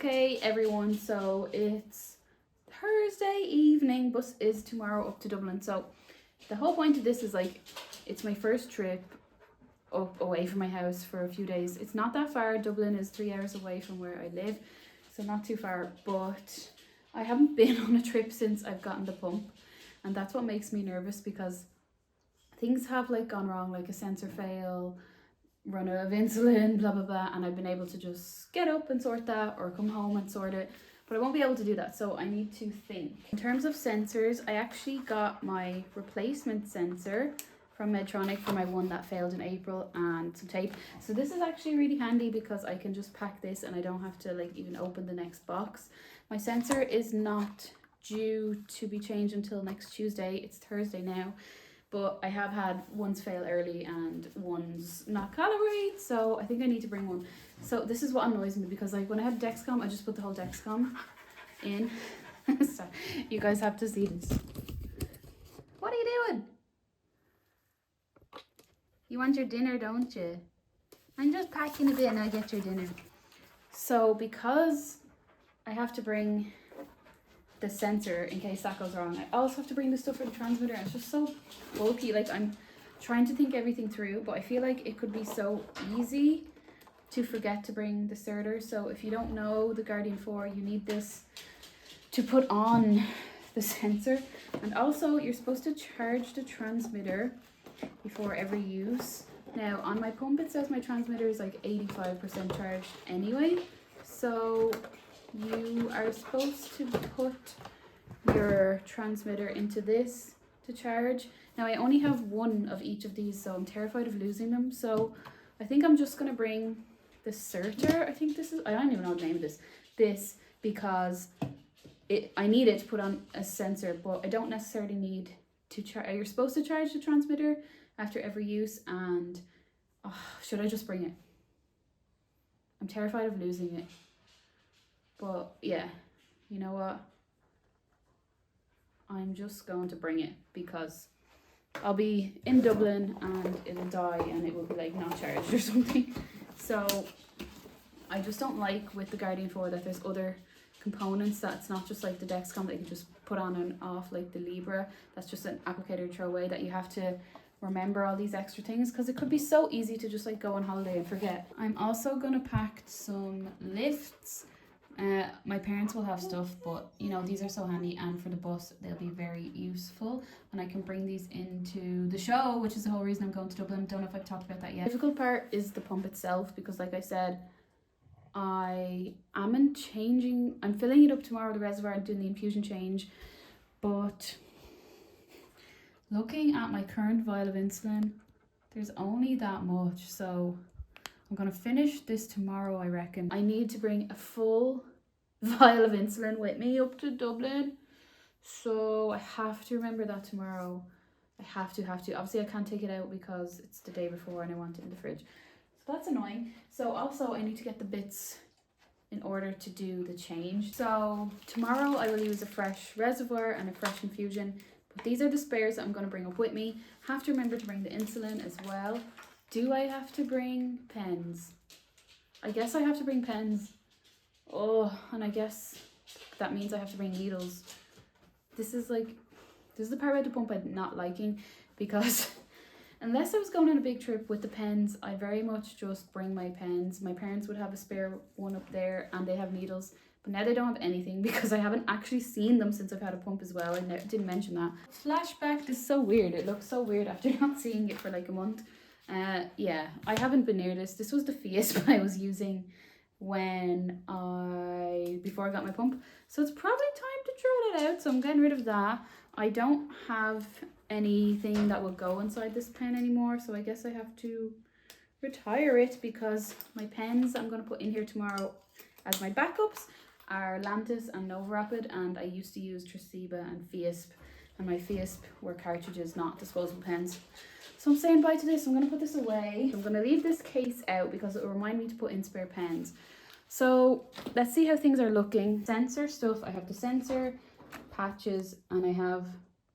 Okay, everyone, so it's Thursday evening. Bus is tomorrow up to Dublin. So the whole point of this is like, it's my first trip up away from my house for a few days. It's not that far. Dublin is 3 hours away from where I live, so not too far, but I haven't been on a trip since I've gotten the pump, and that's what makes me nervous, because things have like gone wrong, like a sensor fail, run out of insulin, blah blah blah, and I've been able to just get up and sort that, or come home and sort it, but I won't be able to do that, so I need to think. In terms of sensors, I actually got my replacement sensor from Medtronic for my one that failed in April, and some tape. So this is actually really handy because I can just pack this and I don't have to like even open the next box. My sensor is not due to be changed until next Tuesday. It's Thursday now, but I have had ones fail early and ones not calibrate, so I think I need to bring one. So this is what annoys me, because like when I had Dexcom, I just put the whole Dexcom in. So you guys have to see this. What are you doing? You want your dinner, don't you? I'm just packing a bit and I get your dinner. So because I have to bring the sensor in case that goes wrong, I also have to bring the stuff for the transmitter, and it's just so bulky. Like, I'm trying to think everything through, but I feel like it could be so easy to forget to bring the starter. So if you don't know the Guardian 4, you need this to put on the sensor, and also you're supposed to charge the transmitter before every use. Now on my pump it says my transmitter is like 85% charged anyway, so you are supposed to put your transmitter into this to charge. Now I only have one of each of these, so I'm terrified of losing them, so I think I'm just gonna bring the Certer. I think this is, I don't even know the name of this because I need it to put on a sensor, but I don't necessarily need to charge. You're supposed to charge the transmitter after every use, and should I just bring it? I'm terrified of losing it, but yeah, you know what, I'm just going to bring it, because I'll be in Dublin and it'll die and it will be like not charged or something. So I just don't like with the Guardian 4 that there's other components, that's not just like the Dexcom that you can just put on and off like the Libra. That's just an applicator throw away, that you have to remember all these extra things, because it could be so easy to just like go on holiday and forget. I'm also gonna pack some lifts. My parents will have stuff, but you know, these are so handy, and for the bus they'll be very useful, and I can bring these into the show, which is the whole reason I'm going to Dublin. Don't know if I've talked about that yet. The difficult part is the pump itself, because like I said, I'm filling it up tomorrow, the reservoir, and doing the infusion change, but looking at my current vial of insulin, there's only that much, so I'm gonna finish this tomorrow, I reckon. I need to bring a full vial of insulin with me up to Dublin, so I have to remember that tomorrow. I have to. Obviously I can't take it out because it's the day before and I want it in the fridge. So that's annoying. So also I need to get the bits in order to do the change. So tomorrow I will use a fresh reservoir and a fresh infusion, but these are the spares that I'm going to bring up with me. Have to remember to bring the insulin as well. Do I have to bring pens? I guess I have to bring pens. Oh, and I guess that means I have to bring needles. This is the part about the pump I'm not liking, because unless I was going on a big trip with the pens, I very much just bring my pens. My parents would have a spare one up there and they have needles, but now they don't have anything because I haven't actually seen them since I've had a pump as well. I didn't mention that. Flashback, this is so weird. It looks so weird after not seeing it for like a month. Yeah, I haven't been near this. This was the Fiesp I was using before I got my pump. So it's probably time to throw that out. So I'm getting rid of that. I don't have anything that will go inside this pen anymore, so I guess I have to retire it, because my pens I'm going to put in here tomorrow as my backups are Lantus and Novorapid, and I used to use Tresiba and Fiesp, and my Fiesp were cartridges, not disposable pens. So I'm saying bye to this. I'm going to put this away. I'm going to leave this case out because it will remind me to put in spare pens. So let's see how things are looking. Sensor stuff, I have the sensor, patches, and I have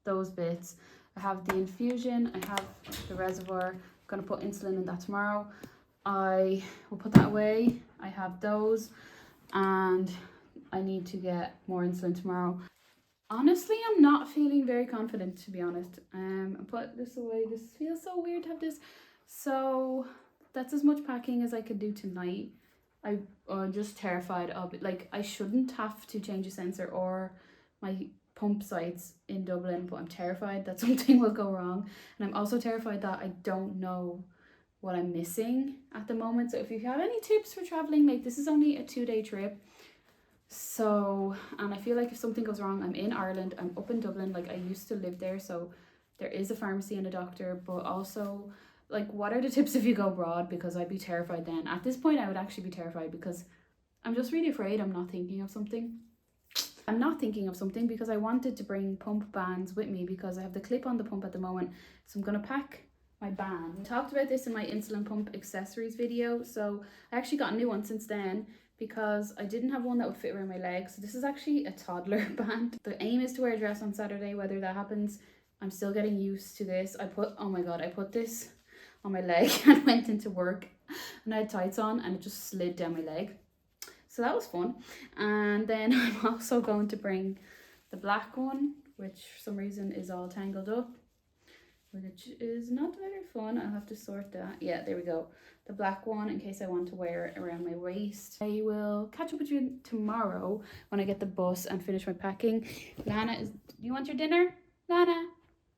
those bits. I have the infusion, I have the reservoir. I'm going to put insulin in that tomorrow. I will put that away. I have those. and I need to get more insulin tomorrow. Honestly, I'm not feeling very confident, to be honest. Put this away. This feels so weird to have this. So that's as much packing as I could do tonight. I'm just terrified of it. Like, I shouldn't have to change a sensor or my pump sites in Dublin, but I'm terrified that something will go wrong. And I'm also terrified that I don't know what I'm missing at the moment. So if you have any tips for traveling, like, this is only a 2-day trip. So, and I feel like if something goes wrong, I'm in Ireland, I'm up in Dublin, like I used to live there, so there is a pharmacy and a doctor, but also, like, what are the tips if you go abroad? Because I'd be terrified then. At this point, I would actually be terrified because I'm just really afraid I'm not thinking of something. I'm not thinking of something because I wanted to bring pump bands with me because I have the clip on the pump at the moment, so I'm gonna pack my band. I talked about this in my insulin pump accessories video, so I actually got a new one since then, because I didn't have one that would fit around my legs. So this is actually a toddler band. The aim is to wear a dress on Saturday. Whether that happens, I'm still getting used to this. Oh my god, I put this on my leg and went into work and I had tights on and it just slid down my leg. So that was fun. And then I'm also going to bring the black one, which for some reason is all tangled up, which is not very fun. I'll have to sort that. Yeah, there we go. The black one, in case I want to wear it around my waist. I will catch up with you tomorrow when I get the bus and finish my packing. Lana, do you want your dinner? Lana,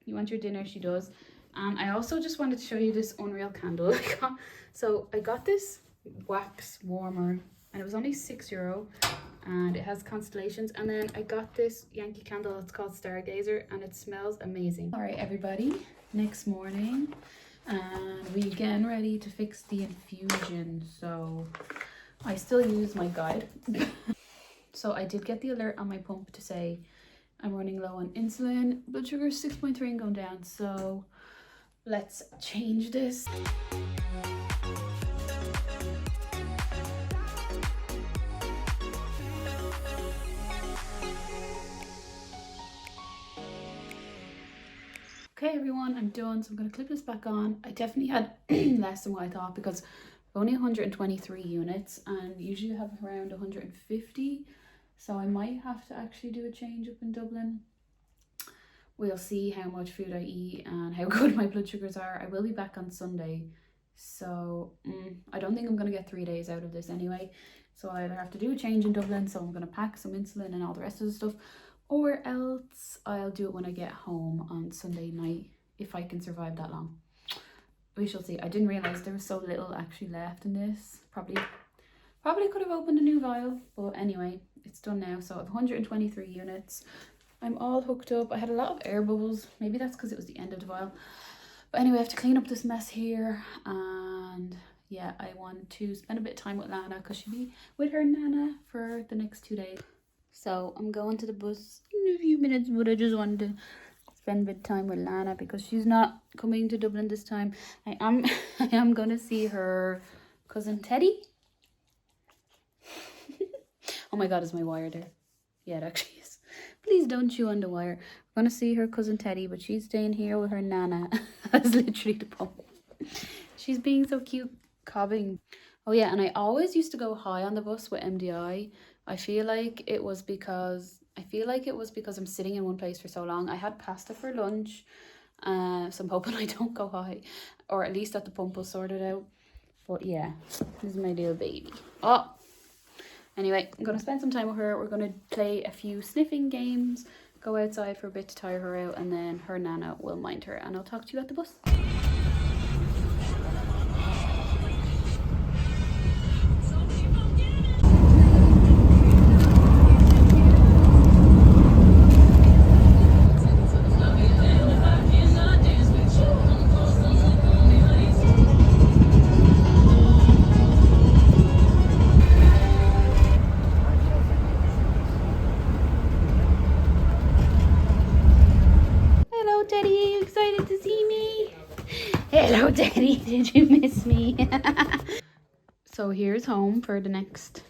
you want your dinner? She does. And I also just wanted to show you this unreal candle I got. So I got this wax warmer and it was only €6 and it has constellations. And then I got this Yankee candle, it's called Stargazer, and it smells amazing. All right, everybody, next morning, and we getting ready to fix the infusion. So I still use my guide. So I did get the alert on my pump to say I'm running low on insulin, blood sugar is 6.3 and going down. So let's change this. Okay everyone, I'm done, so I'm going to clip this back on. I definitely had less than what I thought because only 123 units and usually I have around 150, so I might have to actually do a change up in Dublin. We'll see how much food I eat and how good my blood sugars are. I will be back on Sunday, so I don't think I'm going to get 3 days out of this anyway, so I either have to do a change in Dublin, so I'm going to pack some insulin and all the rest of the stuff, or else I'll do it when I get home on Sunday night, if I can survive that long. We shall see. I didn't realize there was so little actually left in this. Probably could have opened a new vial, but anyway, it's done now. So I have 123 units. I'm all hooked up. I had a lot of air bubbles. Maybe that's because it was the end of the vial. But anyway, I have to clean up this mess here. And yeah, I want to spend a bit of time with Lana because she'll be with her Nana for the next 2 days. So I'm going to the bus in a few minutes, but I just wanted to spend a bit of time with Lana because she's not coming to Dublin this time. I am going to see her cousin Teddy. Oh my god, is my wire there? Yeah, it actually is. Please don't chew on the wire. I'm going to see her cousin Teddy, but she's staying here with her Nana. That's literally the pump. She's being so cute, cobbing. Oh yeah, and I always used to go high on the bus with MDI. I feel like it was because I'm sitting in one place for so long. I had pasta for lunch, so I'm hoping I don't go high, or at least that the pump will sort it out. But yeah, this is my little baby. Oh, anyway, I'm gonna spend some time with her. We're gonna play a few sniffing games, go outside for a bit to tire her out, and then her Nana will mind her, and I'll talk to you at the bus. Hello, Teddy. Are you excited to see me? Hello, Teddy. Did you miss me? So here's home for the next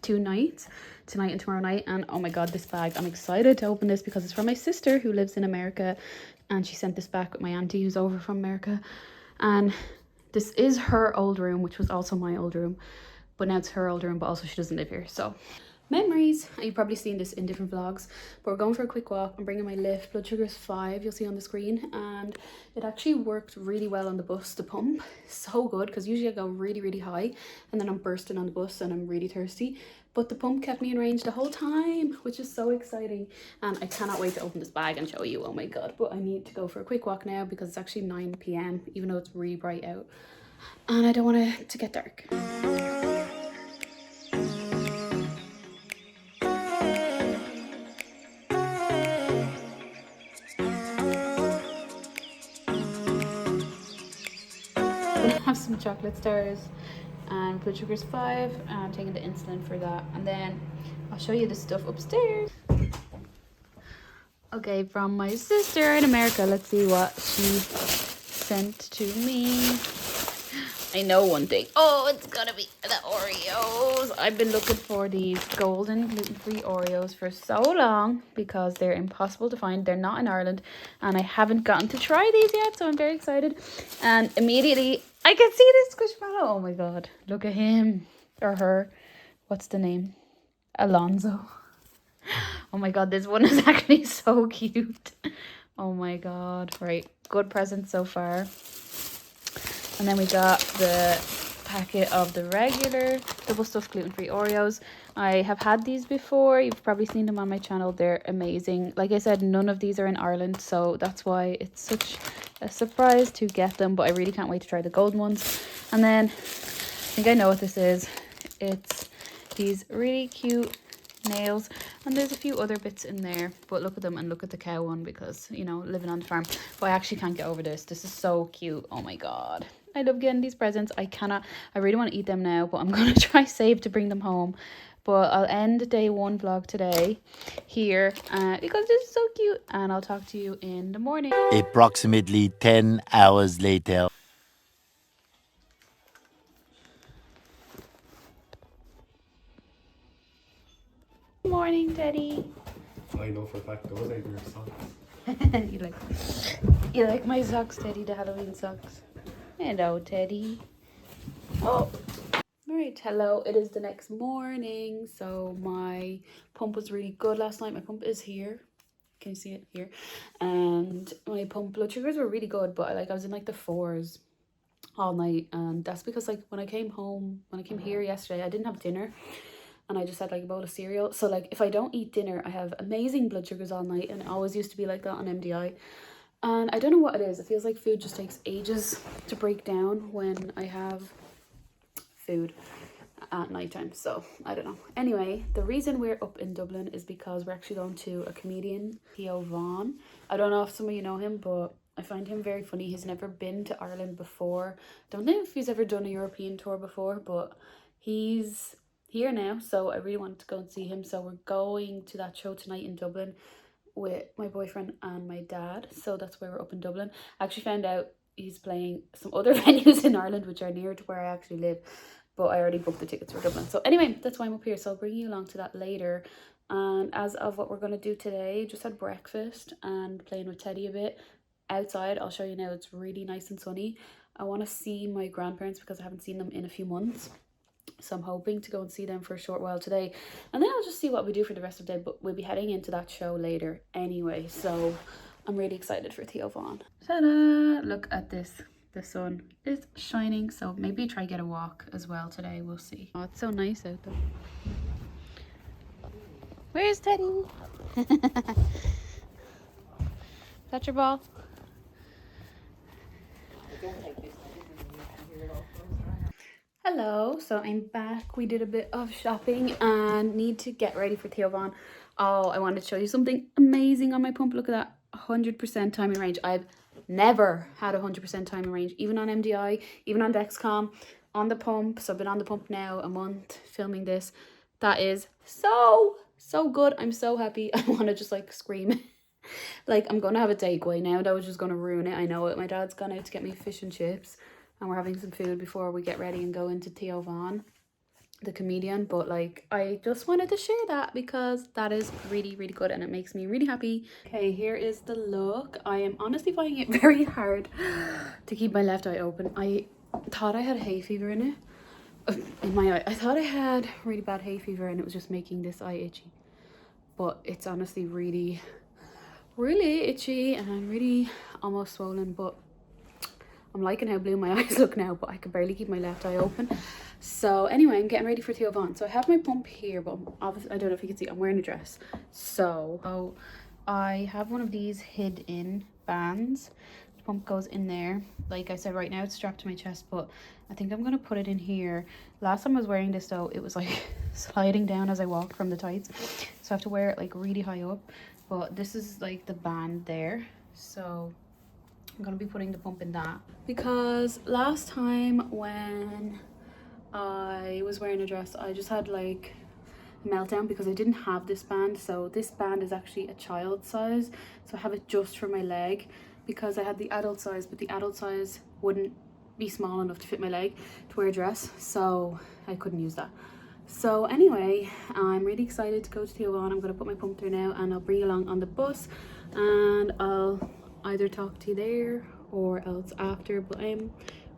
2 nights, tonight and tomorrow night. And oh my god, this bag, I'm excited to open this because it's from my sister who lives in America, and she sent this back with my auntie who's over from America. And this is her old room, which was also my old room, but now it's her older room, but also she doesn't live here. So memories. You've probably seen this in different vlogs, but we're going for a quick walk. I'm bringing my lift. Blood sugar is 5, you'll see on the screen, and it actually worked really well on the bus, the pump. So good, because usually I go really high and then I'm bursting on the bus and I'm really thirsty, but the pump kept me in range the whole time, which is so exciting. And I cannot wait to open this bag and show you. Oh my god. But I need to go for a quick walk now because it's actually 9 p.m. even though it's really bright out, and I don't want it to get dark. Have some chocolate stars, and blood sugar's 5, and I'm taking the insulin for that, and then I'll show you the stuff upstairs. Okay, from my sister in America, let's see what she sent to me. I know one thing. Oh, it's gonna be the Oreos. I've been looking for these golden gluten-free Oreos for so long because they're impossible to find. They're not in Ireland, and I haven't gotten to try these yet, so I'm very excited. And immediately I can see this squishmallow. Oh my god, look at him or her. What's the name? Alonzo. Oh my god, this one is actually so cute. Oh my god. Right, good present so far. And then we got the packet of the regular double stuffed gluten-free Oreos. I have had these before. You've probably seen them on my channel. They're amazing. Like I said, none of these are in Ireland, so that's why it's such a surprise to get them. But I really can't wait to try the golden ones. And then I think I know what this is. It's these really cute nails, and there's a few other bits in there, but look at them, and look at the cow one because, you know, living on the farm. But I actually can't get over this. This is so cute. Oh my god, I love getting these presents. I really want to eat them now, but I'm gonna try save to bring them home. But I'll end day 1 vlog today here because this is so cute, and I'll talk to you in the morning. Approximately 10 hours later. Morning, Teddy. I know for a fact those ain't your socks. you like my socks, Teddy, the Halloween socks. Hello, Teddy. Oh, all right. Hello. It is the next morning. So my pump was really good last night. My pump is here. Can you see it here? And my pump blood sugars were really good, but I was in like the 4s all night, and that's because like when I came here yesterday, I didn't have dinner. And I just had like a bowl of cereal. So like if I don't eat dinner, I have amazing blood sugars all night. And it always used to be like that on MDI. And I don't know what it is. It feels like food just takes ages to break down when I have food at nighttime. So I don't know. Anyway, the reason we're up in Dublin is because we're actually going to a comedian, Theo Von. I don't know if some of you know him, but I find him very funny. He's never been to Ireland before. Don't know if he's ever done a European tour before, but he's here now, so I really wanted to go and see him. So we're going to that show tonight in Dublin with my boyfriend and my dad, so that's why we're up in Dublin. I actually found out he's playing some other venues in Ireland which are near to where I actually live, but I already booked the tickets for Dublin. So anyway, that's why I'm up here, so I'll bring you along to that later. And as of what we're going to do today, just had breakfast and playing with Teddy a bit outside. I'll show you now. It's really nice and sunny. I want to see my grandparents because I haven't seen them in a few months. So I'm hoping to go and see them for a short while today, and then I'll just see what we do for the rest of the day. But we'll be heading into that show later anyway, so I'm really excited for Theo Von. Ta-da! Look at this. The sun is shining, so maybe try get a walk as well today. We'll see. Oh, it's so nice out there. Where's Teddy? That's your ball? Hello, so I'm back. We did a bit of shopping and need to get ready for Theo Von. Oh, I wanted to show you something amazing on my pump. Look at that, 100% timing range. I've never had 100% timing range, even on MDI, even on Dexcom, on the pump. So I've been on the pump now a month filming this. That is so good. I'm so happy. I want to just like scream. Like I'm gonna have a takeaway now. That was just gonna ruin it. I know it. My dad's gone out to get me fish and chips, and we're having some food before we get ready and go into Theo Von, the comedian. But like I just wanted to share that because that is really good and it makes me really happy. Okay, here is the look. I am honestly finding it very hard to keep my left eye open. I thought I had hay fever in it, in my eye. I thought I had really bad hay fever and it was just making this eye itchy, but it's honestly really itchy and really almost swollen. But I'm liking how blue my eyes look now, but I can barely keep my left eye open. So anyway, I'm getting ready for Theo Von. So I have my pump here, but obviously I don't know if you can see, I'm wearing a dress. So I have one of these hid-in bands. The pump goes in there. Like I said, right now it's strapped to my chest, but I think I'm gonna put it in here. Last time I was wearing this though, it was like sliding down as I walked from the tights, so I have to wear it like really high up. But this is like the band there, so I'm gonna be putting the pump in that, because last time when I was wearing a dress, I just had like a meltdown because I didn't have this band. So this band is actually a child size, so I have it just for my leg, because I had the adult size, but the adult size wouldn't be small enough to fit my leg to wear a dress, so I couldn't use that. So anyway, I'm really excited to go to Theo Von. I'm going to put my pump through now and I'll bring you along on the bus, and I'll either talk to you there or else after, but I'm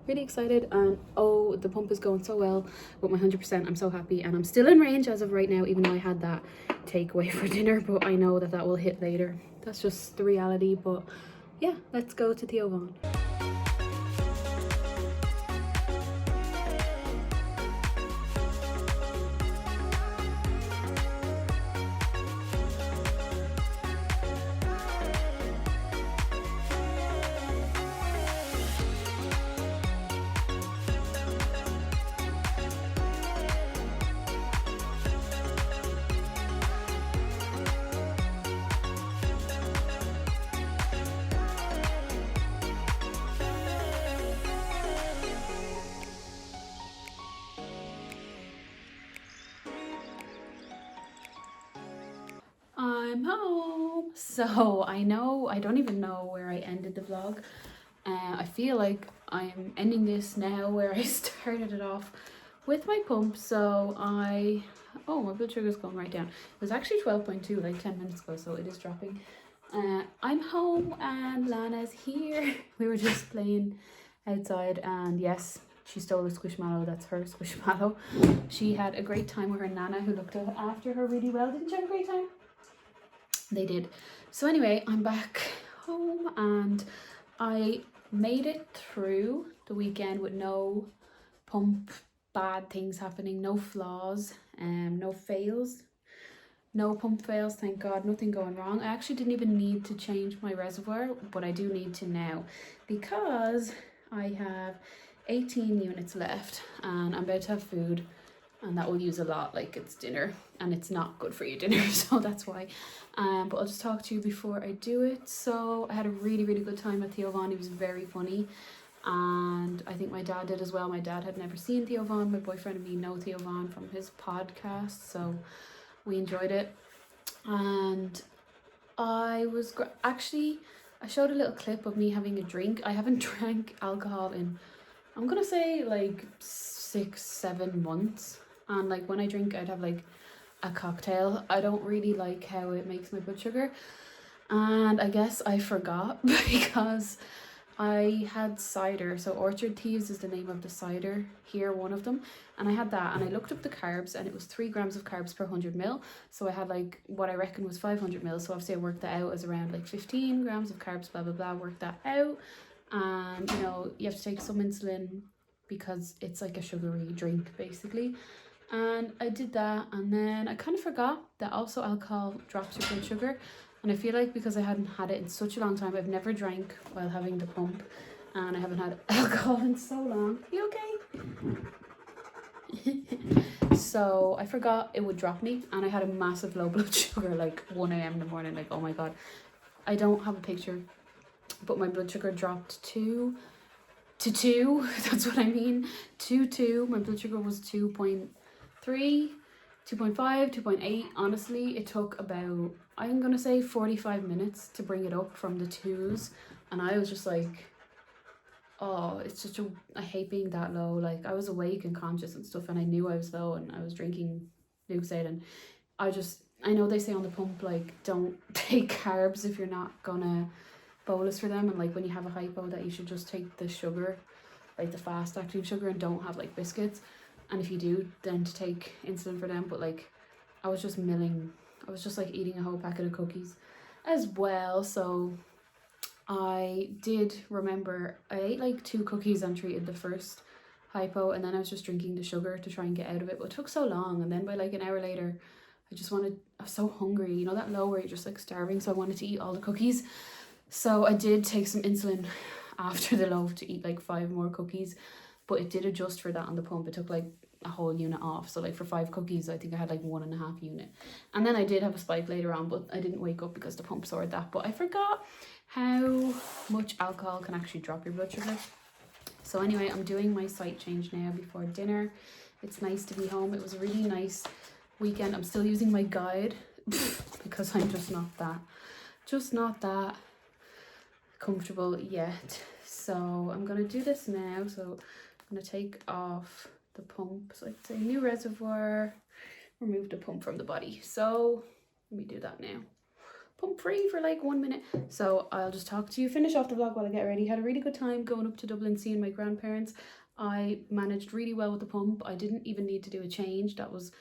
really excited. And oh, the pump is going so well with my 100%. I'm so happy, and I'm still in range as of right now, even though I had that takeaway for dinner, but I know that will hit later. That's just the reality. But yeah, let's go to Theo Von. I'm home. So I don't even know where I ended the vlog. I feel like I'm ending this now where I started it off with my pump. So my blood sugar's going right down. It was actually 12.2 like 10 minutes ago, so it is dropping. I'm home and Lana's here. We were just playing outside, and yes, she stole a squishmallow. That's her squishmallow. She had a great time with her nana, who looked after her really well. Didn't you have a great time? They did. So anyway, I'm back home and I made it through the weekend with no pump bad things happening, no flaws, no fails, no pump fails, thank God, nothing going wrong. I actually didn't even need to change my reservoir, but I do need to now, because I have 18 units left and I'm about to have food, and that will use a lot, like it's dinner, and it's not good for your dinner, so that's why. But I'll just talk to you before I do it. So I had a really good time at Theo Von. He was very funny, and I think my dad did as well. My dad had never seen Theo Von. My boyfriend and me know Theo Von from his podcast, so we enjoyed it. And I was actually, I showed a little clip of me having a drink. I haven't drank alcohol in, I'm gonna say like 6-7 months, and like when I drink, I'd have like a cocktail. I don't really like how it makes my blood sugar, and I guess I forgot because I had cider. So Orchard Thieves is the name of the cider here, one of them, and I had that, and I looked up the carbs, and it was 3 grams of carbs per 100 ml. So I had like what I reckon was 500 ml. So obviously I worked that out as around like 15 grams of carbs, blah blah blah, worked that out. And you know, you have to take some insulin because it's like a sugary drink basically. And I did that, and then I kind of forgot that also alcohol drops your blood sugar. And I feel like because I hadn't had it in such a long time, I've never drank while having the pump, and I haven't had alcohol in so long. You okay? So I forgot it would drop me, and I had a massive low blood sugar, like 1 a.m. in the morning, like oh my god. I don't have a picture, but my blood sugar dropped to 2, that's what I mean, 2. My blood sugar was 2.3, 2.5, 2.8. Honestly, it took about, I'm gonna say 45 minutes to bring it up from the 2s, and I was just like, oh, it's such a, I hate being that low. Like I was awake and conscious and stuff, and I knew I was low, and I was drinking Lucozade, and I know they say on the pump, like, don't take carbs if you're not gonna bolus for them, and like when you have a hypo that you should just take the sugar, like the fast acting sugar, and don't have like biscuits. and if you do, then to take insulin for them. But like, I was just like eating a whole packet of cookies as well. So I did remember I ate like 2 cookies untreated the first hypo, and then I was just drinking the sugar to try and get out of it, but it took so long. And then by like an hour later, I was so hungry, you know, that low where you're just like starving, so I wanted to eat all the cookies. So I did take some insulin after the low to eat like 5 more cookies, but it did adjust for that on the pump. It took like a whole unit off, so like for 5 cookies I think I had like 1.5 unit, and then I did have a spike later on, but I didn't wake up because the pump sorted that. But I forgot how much alcohol can actually drop your blood sugar. So anyway, I'm doing my site change now before dinner. It's nice to be home. It was a really nice weekend. I'm still using my guide because I'm just not that comfortable yet. So I'm gonna do this now. So I'm gonna take off the pump. So I'd say new reservoir, remove the pump from the body. So let me do that now. Pump free for like 1 minute. So I'll just talk to you, finish off the vlog while I get ready. Had a really good time going up to Dublin, seeing my grandparents. I managed really well with the pump. I didn't even need to do a change. That was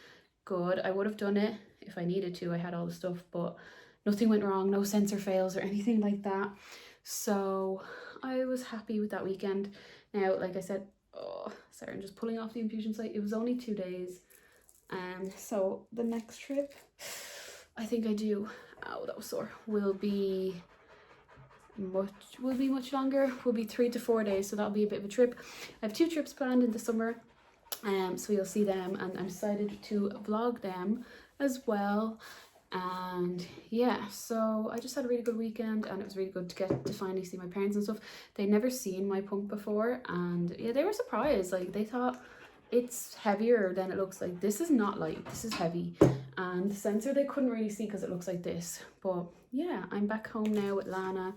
good. I would have done it if I needed to. I had all the stuff, but nothing went wrong, no sensor fails or anything like that. So I was happy with that weekend. Now, like I said, oh sorry, I'm just pulling off the infusion site. It was only 2 days. So the next trip, I think I do, ow, that was sore, will be much longer. Will be 3 to 4 days, so that'll be a bit of a trip. I have 2 trips planned in the summer, so you'll see them, and I'm excited to vlog them as well. And yeah, so I just had a really good weekend, and it was really good to get to finally see my parents and stuff. They'd never seen my pump before, and yeah, they were surprised. Like, they thought it's heavier than it looks. Like, this is not light, this is heavy. And the sensor they couldn't really see because it looks like this. But yeah, I'm back home now with Lana,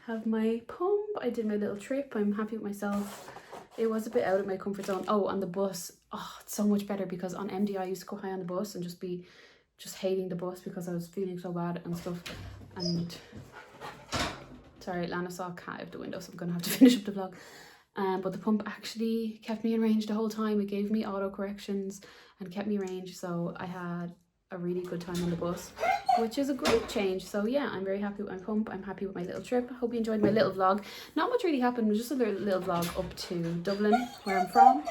have my pump. I did my little trip. I'm happy with myself. It was a bit out of my comfort zone. Oh, on the bus, oh, it's so much better, because on MD I used to go high on the bus and just hating the bus because I was feeling so bad and stuff. And sorry, Lana saw a cat out the window, so I'm gonna have to finish up the vlog. But the pump actually kept me in range the whole time. It gave me auto corrections and kept me in range, so I had a really good time on the bus, which is a great change. So yeah, I'm very happy with my pump. I'm happy with my little trip. I hope you enjoyed my little vlog. Not much really happened, just a little vlog up to Dublin, where I'm from.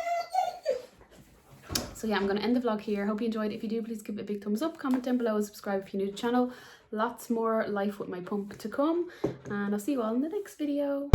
So yeah, I'm going to end the vlog here. Hope you enjoyed. If you do, please give it a big thumbs up, comment down below, and subscribe if you're new to the channel. Lots more life with my pump to come, and I'll see you all in the next video.